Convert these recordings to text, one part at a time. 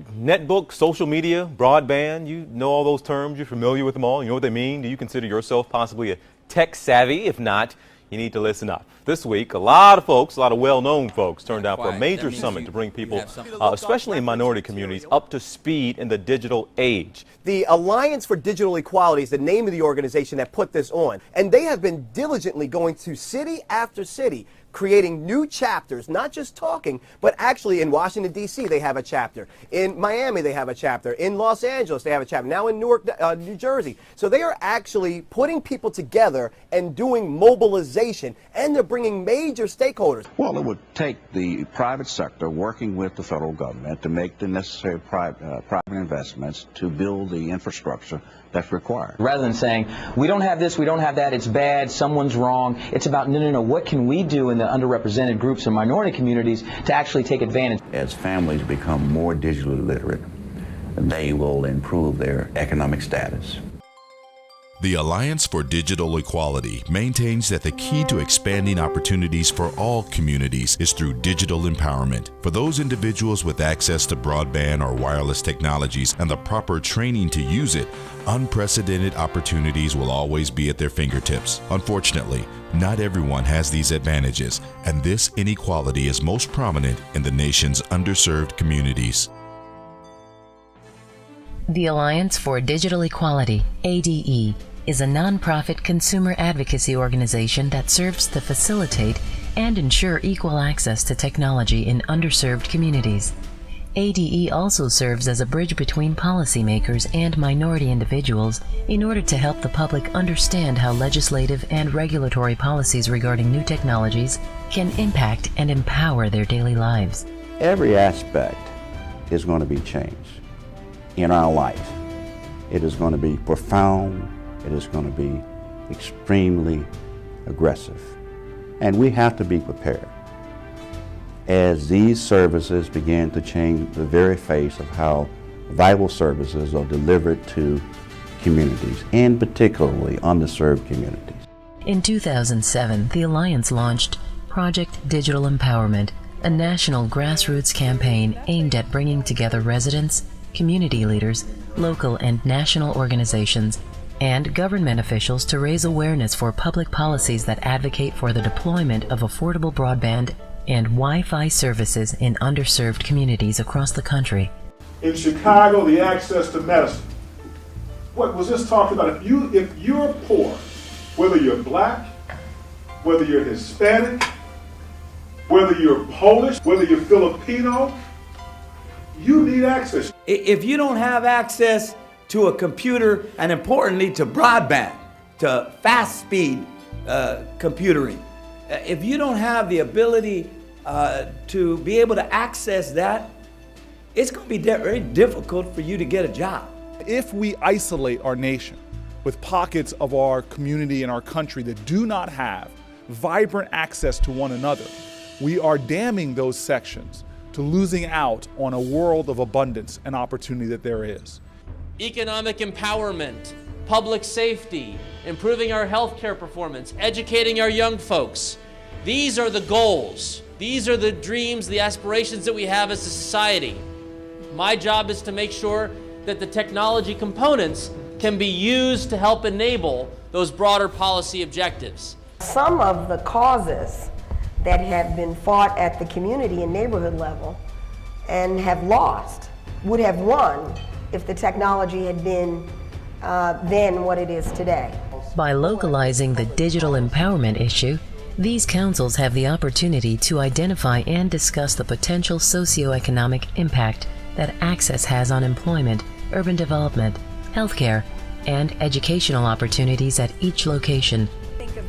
Netbook, social media, broadband, you know all those terms, you're familiar with them all, you know what they mean. Do you consider yourself possibly a tech savvy? If not, you need to listen up. This week, a lot of folks, a lot of well-known folks turned out for a major summit to bring people, especially in minority communities, up to speed in the digital age. The Alliance for Digital Equality is the name of the organization that put this on. And they have been diligently going to city after city, creating new chapters, not just talking, but actually in Washington, D.C., they have a chapter. In Miami, they have a chapter. In Los Angeles, they have a chapter. Now in Newark, New Jersey. So they are actually putting people together and doing mobilization, and they're bringing major stakeholders. Well, it would take the private sector working with the federal government to make the necessary private investments to build the infrastructure that's required. Rather than saying, we don't have this, we don't have that, it's bad, someone's wrong, it's about, no, what can we do in the underrepresented groups and minority communities to actually take advantage? As families become more digitally literate, they will improve their economic status. The Alliance for Digital Equality maintains that the key to expanding opportunities for all communities is through digital empowerment. For those individuals with access to broadband or wireless technologies and the proper training to use it, unprecedented opportunities will always be at their fingertips. Unfortunately, not everyone has these advantages, and this inequality is most prominent in the nation's underserved communities. The Alliance for Digital Equality, ADE, is a nonprofit consumer advocacy organization that serves to facilitate and ensure equal access to technology in underserved communities. ADE also serves as a bridge between policymakers and minority individuals in order to help the public understand how legislative and regulatory policies regarding new technologies can impact and empower their daily lives. Every aspect is going to be changed in our life. It is going to be profound. It is going to be extremely aggressive. And we have to be prepared as these services begin to change the very face of how vital services are delivered to communities, and particularly underserved communities. In 2007, the Alliance launched Project Digital Empowerment, a national grassroots campaign aimed at bringing together residents, community leaders, local and national organizations, and government officials to raise awareness for public policies that advocate for the deployment of affordable broadband and Wi-Fi services in underserved communities across the country. In Chicago, the access to medicine. What was this talking about? If you're poor, whether you're black, whether you're Hispanic, whether you're Polish, whether you're Filipino, you need access. If you don't have access to a computer, and importantly to broadband, to fast speed computering, if you don't have the ability to be able to access that, it's going to be very difficult for you to get a job. If we isolate our nation with pockets of our community and our country that do not have vibrant access to one another, we are damning those sections to losing out on a world of abundance and opportunity that there is. Economic empowerment, public safety, improving our healthcare performance, educating our young folks. These are the goals. These are the dreams, the aspirations that we have as a society. My job is to make sure that the technology components can be used to help enable those broader policy objectives. Some of the causes that have been fought at the community and neighborhood level and have lost would have won if the technology had been then what it is today. By localizing the digital empowerment issue, these councils have the opportunity to identify and discuss the potential socioeconomic impact that access has on employment, urban development, healthcare, and educational opportunities at each location.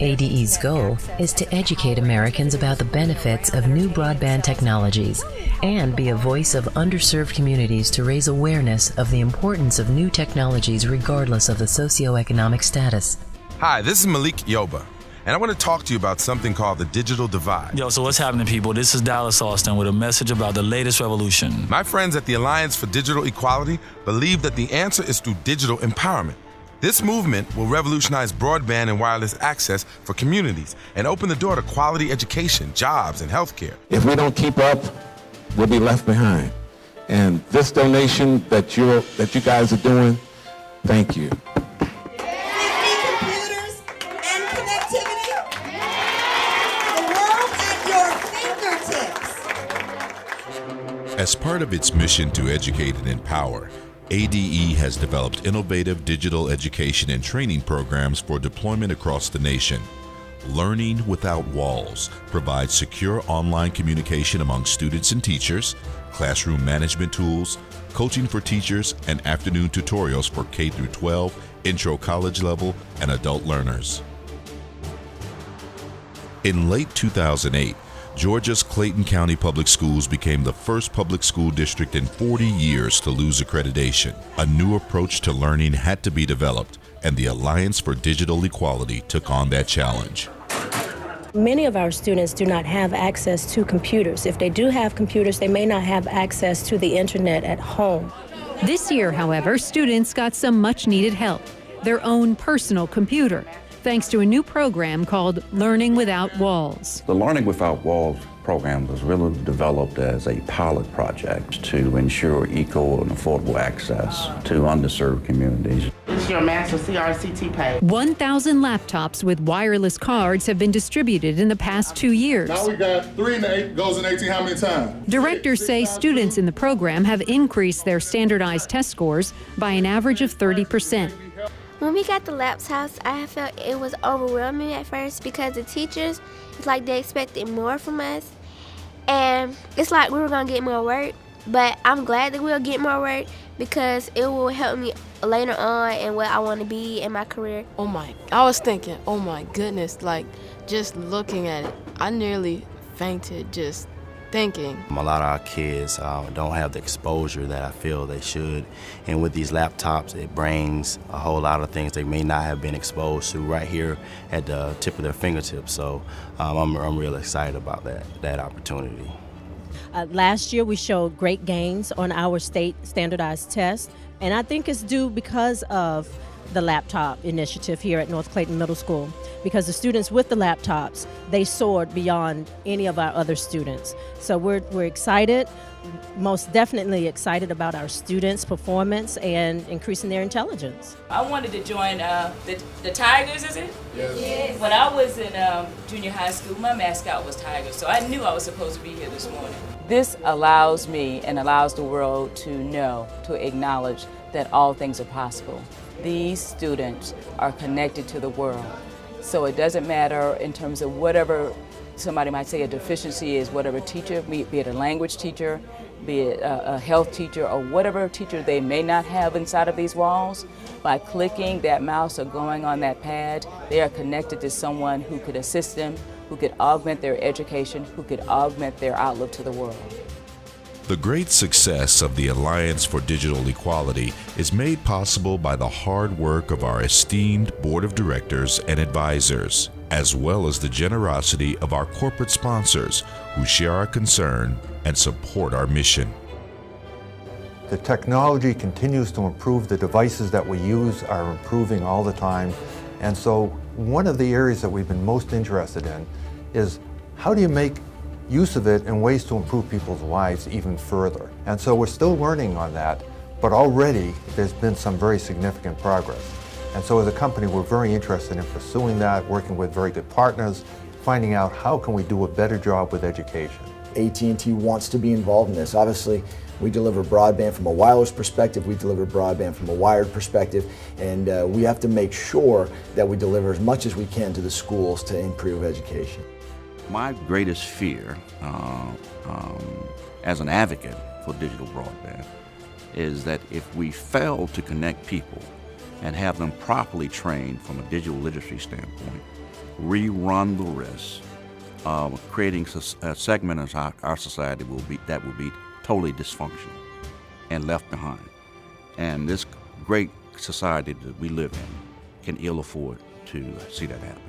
ADE's goal is to educate Americans about the benefits of new broadband technologies and be a voice of underserved communities to raise awareness of the importance of new technologies regardless of the socioeconomic status. Hi, this is Malik Yoba, and I want to talk to you about something called the digital divide. Yo, so what's happening, people? This is Dallas Austin with a message about the latest revolution. My friends at the Alliance for Digital Equality believe that the answer is through digital empowerment. This movement will revolutionize broadband and wireless access for communities and open the door to quality education, jobs, and healthcare. If we don't keep up, we'll be left behind. And this donation that you guys are doing, thank you. Computers and connectivity. The world at your fingertips. As part of its mission to educate and empower, ADE has developed innovative digital education and training programs for deployment across the nation. Learning Without Walls provides secure online communication among students and teachers, classroom management tools, coaching for teachers, and afternoon tutorials for K-12, intro college level, and adult learners. In late 2008, Georgia's Clayton County Public Schools became the first public school district in 40 years to lose accreditation. A new approach to learning had to be developed, and the Alliance for Digital Equality took on that challenge. Many of our students do not have access to computers. If they do have computers, they may not have access to the internet at home. This year, however, students got some much-needed help, their own personal computer, thanks to a new program called Learning Without Walls. The Learning Without Walls program was really developed as a pilot project to ensure equal and affordable access to underserved communities. This is your master CRCT page. 1,000 laptops with wireless cards have been distributed in the past 2 years. Now we got 3 and 8 goes in 18 how many times? Directors say students in the program have increased their standardized test scores by an average of 30%. When we got the laptops, I felt it was overwhelming at first because the teachers, it's like they expected more from us. And it's like we were going to get more work, but I'm glad that we'll get more work because it will help me later on in what I want to be in my career. I was thinking, oh my goodness, like just looking at it, I nearly fainted just thinking. A lot of our kids don't have the exposure that I feel they should, and with these laptops it brings a whole lot of things they may not have been exposed to right here at the tip of their fingertips. So I'm really excited about that opportunity. Last year we showed great gains on our state standardized test, and I think it's due because of the laptop initiative here at North Clayton Middle School, because the students with the laptops, they soared beyond any of our other students. So we're excited, most definitely excited about our students' performance and increasing their intelligence. I wanted to join the Tigers, is it? Yes. When I was in junior high school, my mascot was Tiger, so I knew I was supposed to be here this morning. This allows me and allows the world to know, to acknowledge that all things are possible. These students are connected to the world. So it doesn't matter in terms of whatever somebody might say a deficiency is, whatever teacher, be it a language teacher, be it a health teacher, or whatever teacher they may not have inside of these walls. By clicking that mouse or going on that pad, they are connected to someone who could assist them, who could augment their education, who could augment their outlook to the world. The great success of the Alliance for Digital Equality is made possible by the hard work of our esteemed Board of Directors and advisors, as well as the generosity of our corporate sponsors who share our concern and support our mission. The technology continues to improve. The devices that we use are improving all the time. And so one of the areas that we've been most interested in is how do you make use of it in ways to improve people's lives even further. And so we're still learning on that, but already there's been some very significant progress. And so as a company, we're very interested in pursuing that, working with very good partners, finding out how can we do a better job with education. AT&T wants to be involved in this. Obviously, we deliver broadband from a wireless perspective, we deliver broadband from a wired perspective, and we have to make sure that we deliver as much as we can to the schools to improve education. My greatest fear as an advocate for digital broadband is that if we fail to connect people and have them properly trained from a digital literacy standpoint, we run the risk of creating a segment of our society that will be totally dysfunctional and left behind. And this great society that we live in can ill afford to see that happen.